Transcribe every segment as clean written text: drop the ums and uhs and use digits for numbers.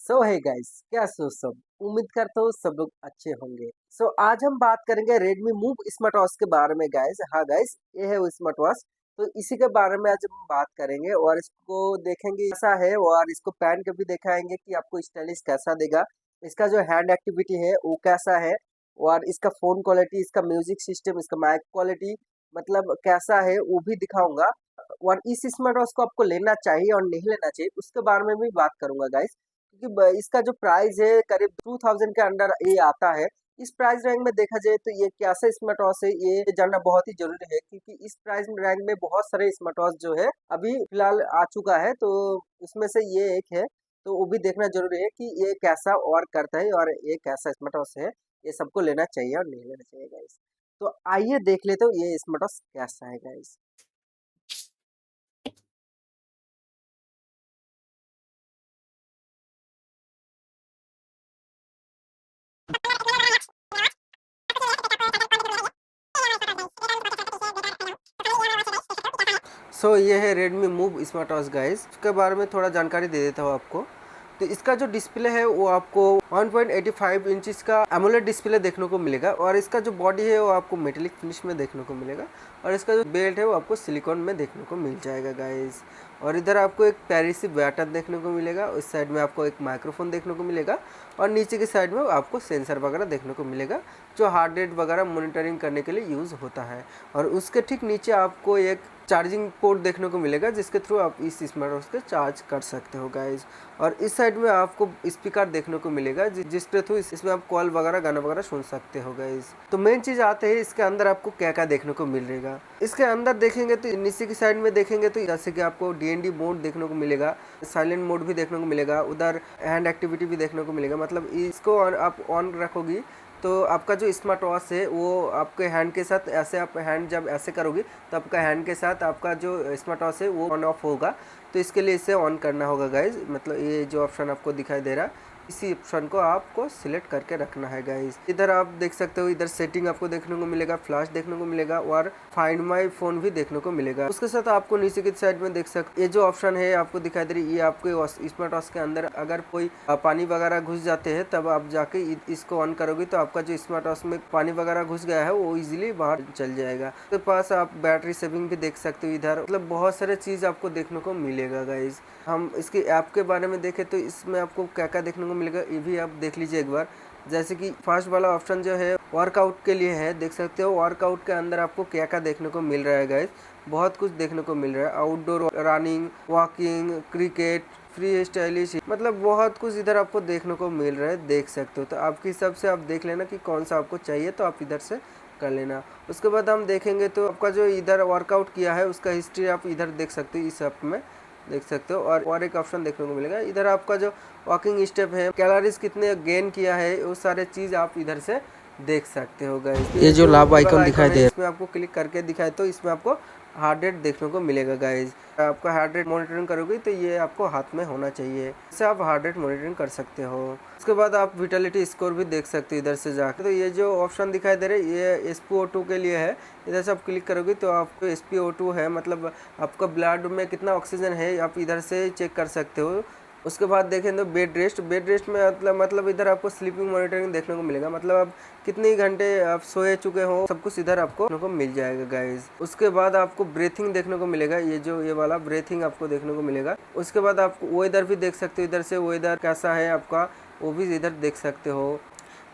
सो है गाइस, कैसे हो सब? उम्मीद करता हूँ सब लोग अच्छे होंगे। आज हम बात करेंगे Redmi Move स्मार्ट वॉच के बारे में गाइस। हाँ गाइस, ये है वो स्मार्ट वॉच। तो इसी के बारे में आज हम बात करेंगे और इसको देखेंगे कैसा है और इसको पहन के भी दिखाएंगे कि आपको स्टाइलिश कैसा देगा। इसका जो हैंड एक्टिविटी है वो कैसा है और इसका फोन क्वालिटी, इसका म्यूजिक सिस्टम, इसका माइक क्वालिटी मतलब कैसा है वो भी दिखाऊंगा। और इस स्मार्ट वॉच को आपको लेना चाहिए और नहीं लेना चाहिए उसके बारे में भी बात करूंगा गाइस। क्योंकि इसका जो प्राइस है करीब 2000 के अंडर ये आता है। इस प्राइस रैंक में देखा जाए तो ये कैसा स्मार्ट वॉच है ये जानना बहुत ही जरूरी है, क्योंकि इस प्राइस रैंक में बहुत सारे स्मार्ट वॉच जो है अभी फिलहाल आ चुका है, तो उसमें से ये एक है। तो वो भी देखना जरूरी है कि ये कैसा और करता है और ये कैसा स्मार्ट वॉच है। ये सबको लेना चाहिए और नहीं लेना चाहिए गाइस। तो आइए देख लेते हो ये स्मार्ट वॉच कैसा है गाइस। ये है Redmi Move smart watch guys. इसके बारे में थोड़ा जानकारी दे देता हूँ आपको। तो इसका जो डिस्प्ले है वो आपको 1.85 इंचेस का एमोलेड डिस्प्ले देखने को मिलेगा और इसका जो बॉडी है वो आपको मेटेलिक फिनिश में देखने को मिलेगा और इसका जो बेल्ट है वो आपको सिलिकॉन में देखने को मिल जाएगा गाइस। और इधर आपको एक प्यारी सी बैटन देखने को मिलेगा, उस साइड में आपको एक माइक्रोफोन देखने को मिलेगा और नीचे की साइड में आपको सेंसर वगैरह देखने को मिलेगा जो हार्ट रेट वगैरह मॉनिटरिंग करने के लिए यूज़ होता है। और उसके ठीक नीचे आपको एक चार्जिंग पोर्ट देखने को मिलेगा जिसके थ्रू आप इस स्मार्ट वॉच को चार्ज कर सकते हो गाइज। और इस साइड में आपको स्पीकर देखने को मिलेगा जिसके थ्रू इसमें आप कॉल वगैरह गाना वगैरह सुन सकते हो गाइज। तो मेन चीज़ आते हैं इसके अंदर आपको क्या क्या देखने को मिल रहेगा। इसके अंदर देखेंगे तो नीचे की साइड में देखेंगे तो जैसे कि आपको DND मोड देखने को मिलेगा, साइलेंट मोड भी देखने को मिलेगा, उधर हैंड एक्टिविटी भी देखने को मिलेगा। मतलब इसको आप ऑन रखोगी तो आपका जो स्मार्ट वॉच है वो आपके हैंड के साथ ऐसे, आप हैंड जब ऐसे करोगी तो आपका हैंड के साथ आपका जो स्मार्ट वॉच है वो ऑन ऑफ होगा। तो इसके लिए इसे ऑन करना होगा गाइज। मतलब ये जो ऑप्शन आपको दिखाई दे रहा है इसी ऑप्शन को आपको सिलेक्ट करके रखना है गाइज। इधर आप देख सकते हो, इधर सेटिंग आपको देखने को मिलेगा, फ्लैश देखने को मिलेगा और फाइंड माय फोन भी देखने को मिलेगा। उसके साथ आपको नीचे की साइड में देख सकते ये जो ऑप्शन है आपको दिखाई दे रही, ये आपको स्मार्ट वॉच के अंदर अगर कोई पानी वगैरह घुस जाते हैं तब आप जाके इसको ऑन करोगे तो आपका जो स्मार्ट वॉच में पानी वगैरह घुस गया है वो इजीली बाहर चल जाएगा। उसके पास आप बैटरी सेविंग भी देख सकते हो इधर। मतलब बहुत सारे चीज आपको देखने को मिलेगा गाइज। हम इसकी ऐप के बारे में देखें तो इसमें आपको क्या क्या देखने को मिलेगा ये भी आप देख लीजिए एक बार। जैसे कि फर्स्ट वाला ऑप्शन जो है वर्कआउट के लिए है, देख सकते हो वर्कआउट के अंदर आपको क्या क्या देखने को मिल रहा है गाइज। बहुत कुछ देखने को मिल रहा है, outdoor running, walking, cricket, free stylish, मतलब बहुत कुछ इधर आपको देखने को मिल रहा है, देख सकते हो। तो आपके हिसाब से आप देख लेना कि कौन सा आपको चाहिए तो आप इधर से कर लेना। उसके बाद हम देखेंगे तो आपका जो इधर वर्कआउट किया है उसका हिस्ट्री आप इधर देख सकते हो, इस ऐप में देख सकते हो। और एक ऑप्शन देखने को मिलेगा इधर, आपका जो वॉकिंग स्टेप है, कैलोरीज कितने गेन किया है, वो सारे चीज आप इधर से देख सकते हो गाइस। ये जो लाभ आइकन दिखाई दे इसमें आपको क्लिक करके दिखाए तो इसमें आपको हार्ट रेट देखने को मिलेगा गाइज। आपका हार्ट रेट मॉनिटरिंग करोगे तो ये आपको हाथ में होना चाहिए, इससे आप हार्ट रेट मॉनिटरिंग कर सकते हो। उसके बाद आप विटालिटी स्कोर भी देख सकते हो इधर से जाकर। तो ये जो ऑप्शन दिखाई दे रहे ये SpO2 के लिए है। इधर से आप क्लिक करोगे तो आपको SpO2 है, मतलब आपका ब्लड में कितना ऑक्सीजन है आप इधर से चेक कर सकते हो। उसके बाद देखें तो बेड रेस्ट में मतलब इधर आपको स्लीपिंग मॉनिटरिंग देखने को मिलेगा। मतलब आप कितने घंटे आप सोए चुके हो सब कुछ इधर आपको देखने को मिल जाएगा गाइज। उसके बाद आपको ब्रीथिंग देखने को मिलेगा, ये वाला ब्रीथिंग आपको देखने को मिलेगा। उसके बाद आप वेदर भी देख सकते हो, इधर से वेदर कैसा है आपका वो भी इधर देख सकते हो,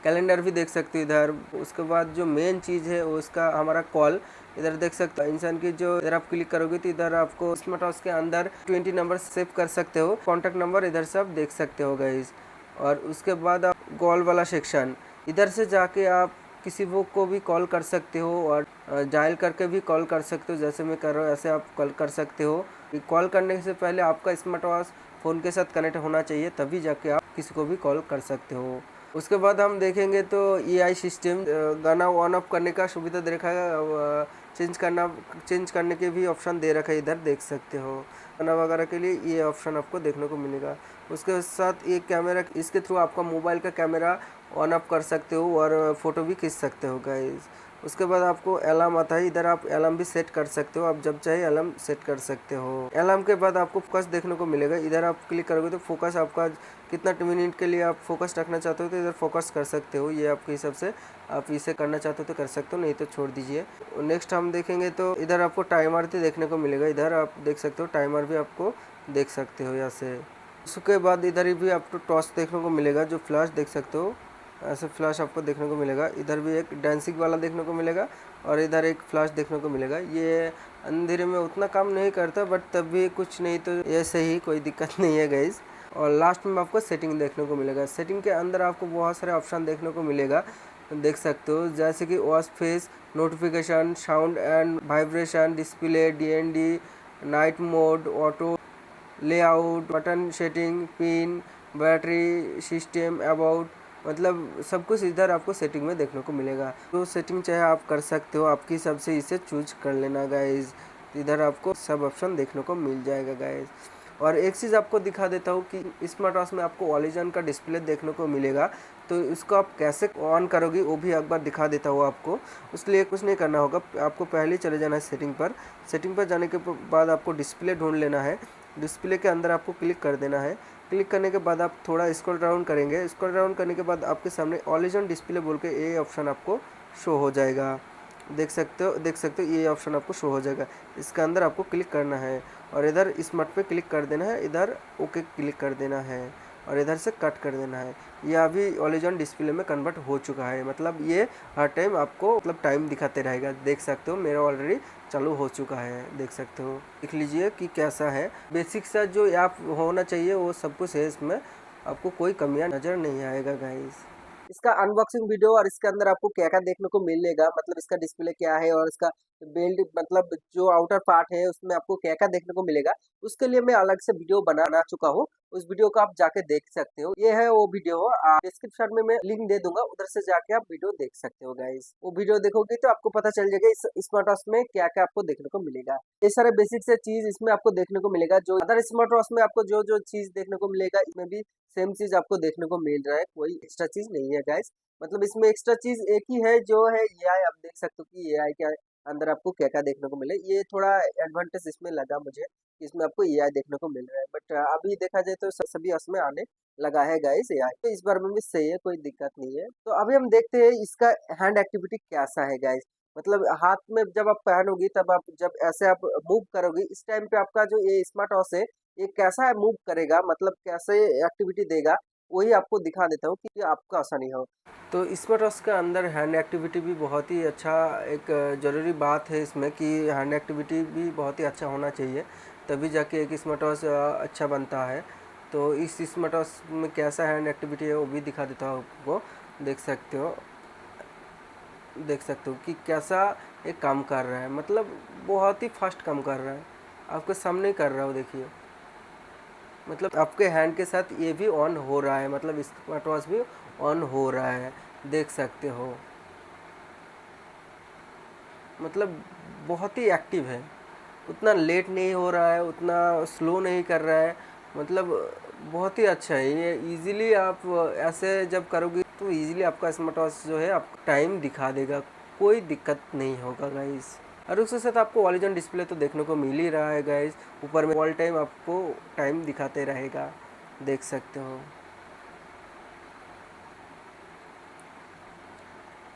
कैलेंडर भी देख सकते हो इधर। उसके बाद जो मेन चीज़ है उसका हमारा कॉल इधर देख सकते हो। इंसान की जो इधर आप क्लिक करोगे तो इधर आपको स्मार्ट वॉच के अंदर 20 नंबर सेव कर सकते हो, कॉन्टैक्ट नंबर इधर से आप देख सकते हो गाइज। और उसके बाद आप कॉल वाला सेक्शन, इधर से जाके आप किसी वो को भी कॉल कर सकते हो और डायल करके भी कॉल कर सकते हो, जैसे मैं कर रहा हूँ ऐसे आप कॉल कर सकते हो। कॉल करने से पहले आपका स्मार्ट वॉच फ़ोन के साथ कनेक्ट होना चाहिए, तभी जाके आप किसी को भी कॉल कर सकते हो। उसके बाद हम देखेंगे तो AI सिस्टम, गाना ऑन ऑफ करने का सुविधा दे रखा है, चेंज करने के भी ऑप्शन दे रखा है, इधर देख सकते हो। गाना वगैरह के लिए ये ऑप्शन आपको देखने को मिलेगा। उसके साथ एक कैमरा, इसके थ्रू आपका मोबाइल का कैमरा ऑन ऑफ कर सकते हो और फोटो भी खींच सकते हो गाइज। उसके बाद आपको अलार्म आता है, इधर आप अलार्म भी सेट कर सकते हो, आप जब चाहे अलार्म सेट कर सकते हो। अलार्म के बाद आपको फोकस देखने को मिलेगा, इधर आप क्लिक करोगे तो फोकस आपका कितना मिनट के लिए आप फोकस रखना चाहते हो तो इधर फोकस कर सकते हो, ये आपके हिसाब से आप इसे करना चाहते हो तो कर सकते हो, नहीं तो छोड़ दीजिए। नेक्स्ट हम देखेंगे तो इधर आपको टाइमर भी देखने को मिलेगा, इधर आप देख सकते हो टाइमर भी आपको देख सकते हो यहाँ से। उसके बाद इधर भी आपको टॉर्च देखने को मिलेगा, जो फ्लैश देख सकते हो ऐसे फ्लैश आपको देखने को मिलेगा। इधर भी एक डांसिंग वाला देखने को मिलेगा और इधर एक फ्लैश देखने को मिलेगा। ये अंधेरे में उतना काम नहीं करता बट तब भी कुछ नहीं तो ऐसे ही कोई दिक्कत नहीं है गाइज। और लास्ट में आपको सेटिंग देखने को मिलेगा। सेटिंग के अंदर आपको बहुत सारे ऑप्शन देखने को मिलेगा, देख सकते हो, जैसे कि watch face, notification, sound and vibration, display, DND, night mode, auto, layout, button setting, pin, battery system, about, मतलब सब कुछ इधर आपको सेटिंग में देखने को मिलेगा। तो सेटिंग चाहे आप कर सकते हो, आपकी हिसाब से इसे चूज कर लेना गाइज। इधर आपको सब ऑप्शन देखने को मिल जाएगा गाइज। और एक चीज़ आपको दिखा देता हूँ कि स्मार्ट वॉच में आपको ऑलिजन का डिस्प्ले देखने को मिलेगा, तो इसको आप कैसे ऑन करोगे वो भी एक बार दिखा देता हूँ आपको। उसके लिए कुछ नहीं करना होगा, आपको पहले चले जाना है सेटिंग पर। सेटिंग पर जाने के बाद आपको डिस्प्ले ढूंढ लेना है, डिस्प्ले के अंदर आपको क्लिक कर देना है। क्लिक करने के बाद आप थोड़ा स्क्रॉल डाउन करेंगे, स्क्रॉल डाउन करने के बाद आपके सामने ऑलिजन डिस्प्ले बोल के ये ऑप्शन आपको शो हो जाएगा, देख सकते हो, देख सकते हो ये ऑप्शन आपको शो हो जाएगा। इसके अंदर आपको क्लिक करना है और इधर स्मार्ट पे क्लिक कर देना है, इधर ओके क्लिक कर देना है और इधर से कट कर देना है। ये अभी ऑलिजन डिस्प्ले में कन्वर्ट हो चुका है, मतलब ये हर टाइम आपको मतलब टाइम दिखाते रहेगा। देख सकते हो मेरा ऑलरेडी चालू हो चुका है, देख सकते हो, देख लीजिए कि कैसा है। बेसिक सा जो ऐप होना चाहिए वो सब कुछ है इसमें, आपको कोई कमियां नज़र नहीं आएगा गाइस। इसका अनबॉक्सिंग वीडियो और इसके अंदर आपको क्या क्या देखने को मिलेगा, मतलब इसका डिस्प्ले क्या है और इसका बिल्ड मतलब जो आउटर पार्ट है उसमें आपको क्या क्या देखने को मिलेगा, उसके लिए मैं अलग से वीडियो बना चुका हूँ। उस वीडियो को आप जाके देख सकते हो, ये है वो वीडियो। डिस्क्रिप्शन में मैं लिंक दे दूंगा, उधर से जाके आप वीडियो देख सकते हो गाइस। वो वीडियो देखोगे तो आपको पता चल जाएगा इस स्मार्ट वॉच में क्या क्या आपको देखने को मिलेगा। ये सारे बेसिक से चीज इसमें आपको देखने को मिलेगा, जो अदर स्मार्ट वॉच में आपको जो जो चीज देखने को मिलेगा इसमें भी सेम चीज आपको देखने को मिल रहा है, कोई एक्स्ट्रा चीज नहीं है गाइस। मतलब इसमें एक्स्ट्रा चीज एक ही है, जो है एआई। आप देख सकते हो कि एआई के अंदर आपको क्या क्या देखने को मिले, ये थोड़ा एडवांटेज इसमें लगा मुझे, इसमें आपको एआई देखने को मिल रहा है। बट अभी देखा जाए तो सभी उसमें आने लगा है गाइस एआई, तो इस बार में भी सही है, कोई दिक्कत नहीं है। तो अभी हम देखते हैं इसका हैंड एक्टिविटी कैसा है गाइस। मतलब हाथ में जब आप पहनोगे तब आप जब ऐसे आप मूव करोगे, इस टाइम पे आपका जो ये स्मार्ट वॉच है ये कैसा मूव करेगा, मतलब कैसे एक्टिविटी देगा, वही आपको दिखा देता हूँ कि आपको आसानी हो। तो स्मार्ट वॉच के अंदर हैंड एक्टिविटी भी बहुत ही अच्छा, एक ज़रूरी बात है इसमें कि हैंड एक्टिविटी भी बहुत ही अच्छा होना चाहिए, तभी जाके एक स्मार्ट वॉच अच्छा बनता है। तो इस स्मार्ट वॉच में कैसा हैंड एक्टिविटी है वो भी दिखा देता हूँ आपको, देख सकते हो, देख सकते हो कि कैसा ये काम कर रहा है, मतलब बहुत ही फास्ट काम कर रहा है, आपके सामने ही कर रहा हो, देखिए, मतलब आपके हैंड के साथ ये भी ऑन हो रहा है, मतलब स्मार्ट वॉच भी ऑन हो रहा है, देख सकते हो, मतलब बहुत ही एक्टिव है, उतना लेट नहीं हो रहा है, उतना स्लो नहीं कर रहा है, मतलब बहुत ही अच्छा है ये। इजीली आप ऐसे जब करोगे तो इजीली आपका स्मार्ट वॉच जो है आपको टाइम दिखा देगा, कोई दिक्कत नहीं होगा गाइस। और उसके साथ आपको ऑलिजन डिस्प्ले तो देखने को मिल ही रहा है गाइस, ऊपर में ऑल टाइम आपको टाइम दिखाते रहेगा, देख सकते हो,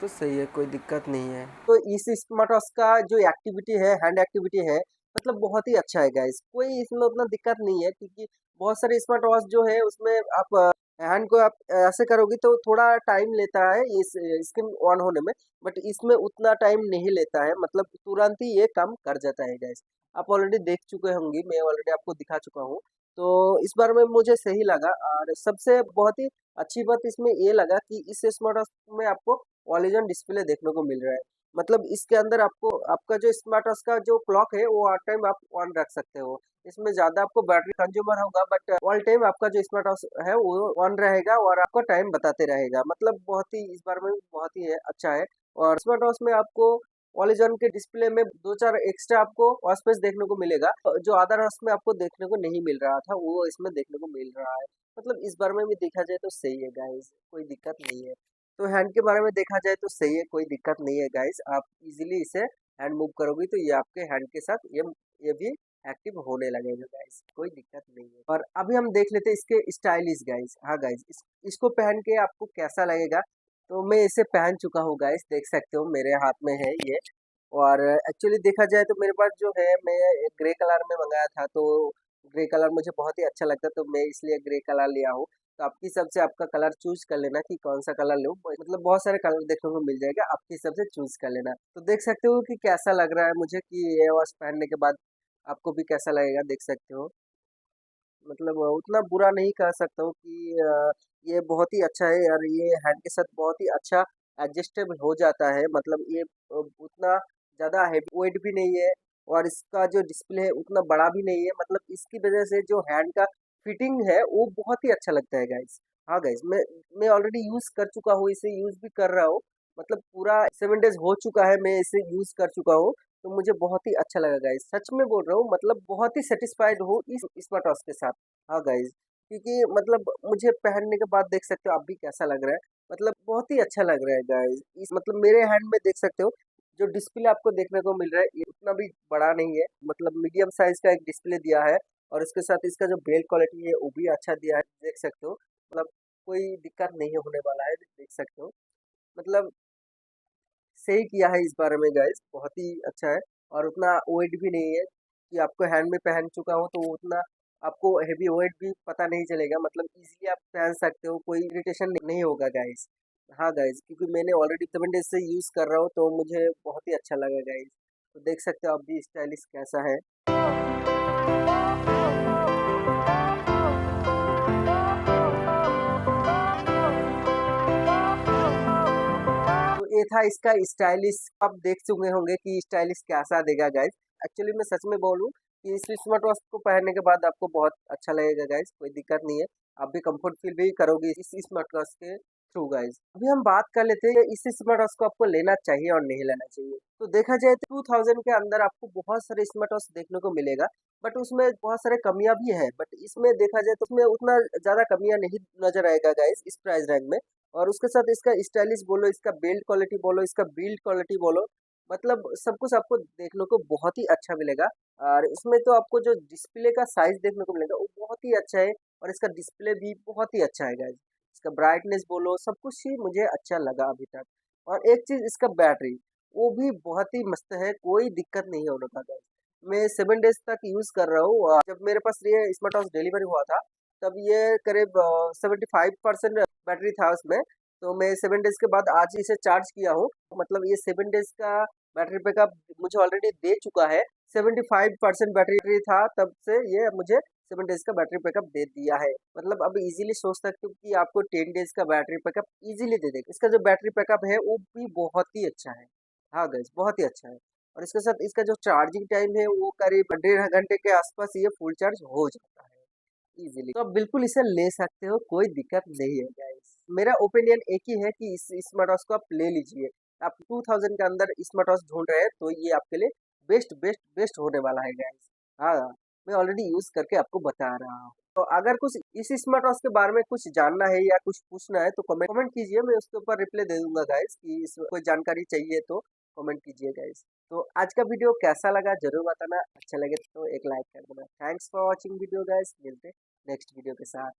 तो सही है, कोई दिक्कत नहीं है। तो इस स्मार्ट वॉच का जो एक्टिविटी है, हैंड एक्टिविटी है, मतलब बहुत ही अच्छा है गाइस, कोई इसमें उतना दिक्कत नहीं है, क्योंकि बहुत सारे स्मार्ट वॉच जो है उसमें आप हैंड को आप ऐसे करोगे तो थोड़ा टाइम लेता है इस स्क्रीन ऑन होने में, बट इसमें उतना टाइम नहीं लेता है, मतलब तुरंत ही ये काम कर जाता है गाइस। आप ऑलरेडी देख चुके होंगे, मैं ऑलरेडी आपको दिखा चुका हूँ, तो इस बार में मुझे सही लगा। और सबसे बहुत ही अच्छी बात इसमें ये लगा कि इस स्मार्ट वॉच में आपको ऑलिजन डिस्प्ले देखने को मिल रहा है, मतलब इसके अंदर आपको आपका जो स्मार्ट वॉच का जो क्लॉक है वो हर टाइम आप ऑन रख सकते हो, इसमें ज्यादा आपको बैटरी कंज्यूमर होगा, बट ऑल टाइम आपका जो स्मार्ट वॉच है वो ऑन रहेगा और आपको टाइम बताते रहेगा, मतलब बहुत ही इस बार में बहुत ही अच्छा है। और स्मार्ट वॉच में आपको ऑलिजन के डिस्प्ले में दो चार एक्स्ट्रा आपको वॉच देखने को मिलेगा, जो अदर वॉच में आपको देखने को नहीं मिल रहा था वो इसमें देखने को मिल रहा है, मतलब इस बार में भी देखा जाए तो सही है गाइस, कोई दिक्कत नहीं है। तो हैंड के बारे में देखा जाए तो सही है, कोई दिक्कत नहीं है गाइस, आप इजीली इसे हैंड मूव करोगे तो ये आपके हैंड के साथ ये भी एक्टिव होने लगेगा गाइस, कोई दिक्कत नहीं है। और अभी हम देख लेते हैं इसके स्टाइलिश गाइस। हाँ गाइस, इसको पहन के आपको कैसा लगेगा। तो मैं इसे पहन चुका हूँ गाइस, देख सकते हो मेरे हाथ में है ये। और एक्चुअली देखा जाए तो मेरे पास जो है, मैं ग्रे कलर में मंगाया था, तो ग्रे कलर मुझे बहुत ही अच्छा लगता है, तो मैं इसलिए ग्रे कलर लिया हूँ। तो आपकी हिसाब से आपका कलर चूज कर लेना कि कौन सा कलर लो, मतलब बहुत सारे कलर देखने को मिल जाएगा, आपके हिसाब से चूज कर लेना। तो देख सकते हो कि कैसा लग रहा है मुझे, कि ये वॉच पहनने के बाद आपको भी कैसा लगेगा, देख सकते हो। मतलब उतना बुरा नहीं कह सकता हूँ कि ये बहुत ही अच्छा है यार, ये हैंड के साथ बहुत ही अच्छा एडजस्टेबल हो जाता है। मतलब ये उतना ज़्यादा हेवी वेट भी नहीं है, और इसका जो डिस्प्ले है उतना बड़ा भी नहीं है। मतलब इसकी वजह से जो हैंड का फिटिंग है वो बहुत ही अच्छा लगता है गाइस। हाँ गाइस, मैं ऑलरेडी यूज़ कर चुका हूँ, इसे यूज़ भी कर रहा हूँ। मतलब पूरा 7 डेज हो चुका है मैं इसे यूज़ कर चुका हूँ। तो मुझे बहुत ही अच्छा लगा गाइस, सच में बोल रहा हूँ। मतलब बहुत ही सेटिस्फाइड हूँ इस स्मार्ट वॉच के साथ। हाँ गाइस, क्योंकि मतलब मुझे पहनने के बाद देख सकते हो आप भी कैसा लग रहा है। मतलब बहुत ही अच्छा लग रहा है गाइस। इस मतलब मेरे हैंड में देख सकते हो, जो डिस्प्ले आपको देखने को मिल रहा है ये उतना भी बड़ा नहीं है, मतलब मीडियम साइज का एक डिस्प्ले दिया है। और इसके साथ इसका जो बिल्ड क्वालिटी है वो भी अच्छा दिया है, देख सकते हो। मतलब कोई दिक्कत नहीं होने वाला है, देख सकते हो। मतलब सही किया है इस बारे में गाइस, बहुत ही अच्छा है। और उतना वेट भी नहीं है कि आपको हैंड में पहन चुका हो तो उतना आपको हेवी वेट भी पता नहीं चलेगा। मतलब इजीली आप पहन सकते हो, कोई इरिटेशन नहीं होगा गाइस। हाँ गाइस, क्योंकि मैंने ऑलरेडी 7 डेज से यूज़ कर रहा हूँ, तो मुझे बहुत ही अच्छा लगा गाइस। तो देख सकते हो आप भी स्टाइलिश कैसा है। तो ये था इसका स्टाइलिश, आप देख चुके होंगे कि स्टाइलिश कैसा देगा गाइस। एक्चुअली मैं सच में बोलूं कि इस स्मार्ट वॉच को पहनने के बाद आपको बहुत अच्छा लगेगा गाइस, कोई दिक्कत नहीं है। आप भी कंफर्ट फील भी करोगे इस स्मार्ट वॉच के थ्रू गाइस। अभी हम बात कर लेते हैं इस स्मार्ट वॉच को आपको लेना चाहिए और नहीं लेना चाहिए। तो देखा जाए तो 2000 के अंदर आपको बहुत सारे स्मार्ट वॉच देखने को मिलेगा, बट उसमें बहुत सारे कमियां भी है। बट इसमें देखा जाए तो उसमें उतना ज्यादा कमियां नहीं नजर आएगा गाइस इस प्राइस रैंक में। और उसके साथ इसका स्टाइलिश बोलो, इसका बिल्ड क्वालिटी बोलो, इसका बिल्ड क्वालिटी बोलो, मतलब सब कुछ आपको देखने को बहुत ही अच्छा मिलेगा। और इसमें तो आपको जो डिस्प्ले का साइज देखने को मिलेगा वो बहुत ही अच्छा है, और इसका डिस्प्ले भी बहुत ही अच्छा है गाइस। इसका ब्राइटनेस बोलो, सब कुछ ही मुझे अच्छा लगा अभी तक। और एक चीज, इसका बैटरी वो भी बहुत ही मस्त है, कोई दिक्कत नहीं है उनका गाइस। मैं 7 डेज तक यूज कर रहा हूँ, और जब मेरे पास ये स्मार्ट वॉच डिलीवरी हुआ था तब ये करीब 75% बैटरी था उसमें। तो मैं 7 डेज के बाद आज इसे चार्ज किया हूँ। मतलब ये 7 डेज का बैटरी बैकअप मुझे ऑलरेडी दे चुका है। 75% बैटरी था तब से, ये मुझे 7 डेज का बैटरी बैकअप दे दिया है। मतलब अब इजीली सोच सकते हो कि आपको 10 डेज का बैटरी बैकअप इजीली दे देगा। इसका जो बैटरी बैकअप है वो भी बहुत ही अच्छा है। हाँ गाइस, बहुत ही अच्छा है। और इसके साथ इसका जो चार्जिंग टाइम है वो करीब 1.5 घंटे के आसपास ये फुल चार्ज हो जाता है इजीली। तो आप बिल्कुल इसे ले सकते हो, कोई दिक्कत नहीं है गाइस। मेरा ओपिनियन एक ही है कि इस स्मार्ट वॉच को आप ले लीजिए। आप 2000 के अंदर स्मार्ट वॉच ढूंढ रहे हैं तो ये आपके लिए बेस्ट बेस्ट बेस्ट होने वाला है गाइस। हाँ, मैं ऑलरेडी यूज करके आपको बता रहा हूँ। तो अगर कुछ इस स्मार्ट वॉच के बारे में कुछ जानना है या कुछ पूछना है तो कमेंट कीजिए, मैं उसके ऊपर रिप्लाई दे दूंगा गाइस। कि इस कोई जानकारी चाहिए तो कमेंट कीजिए गाइस। तो आज का वीडियो कैसा लगा जरूर बताना, अच्छा लगे तो एक लाइक कर देना। Thanks for watching video guys, मिलते नेक्स्ट वीडियो के साथ।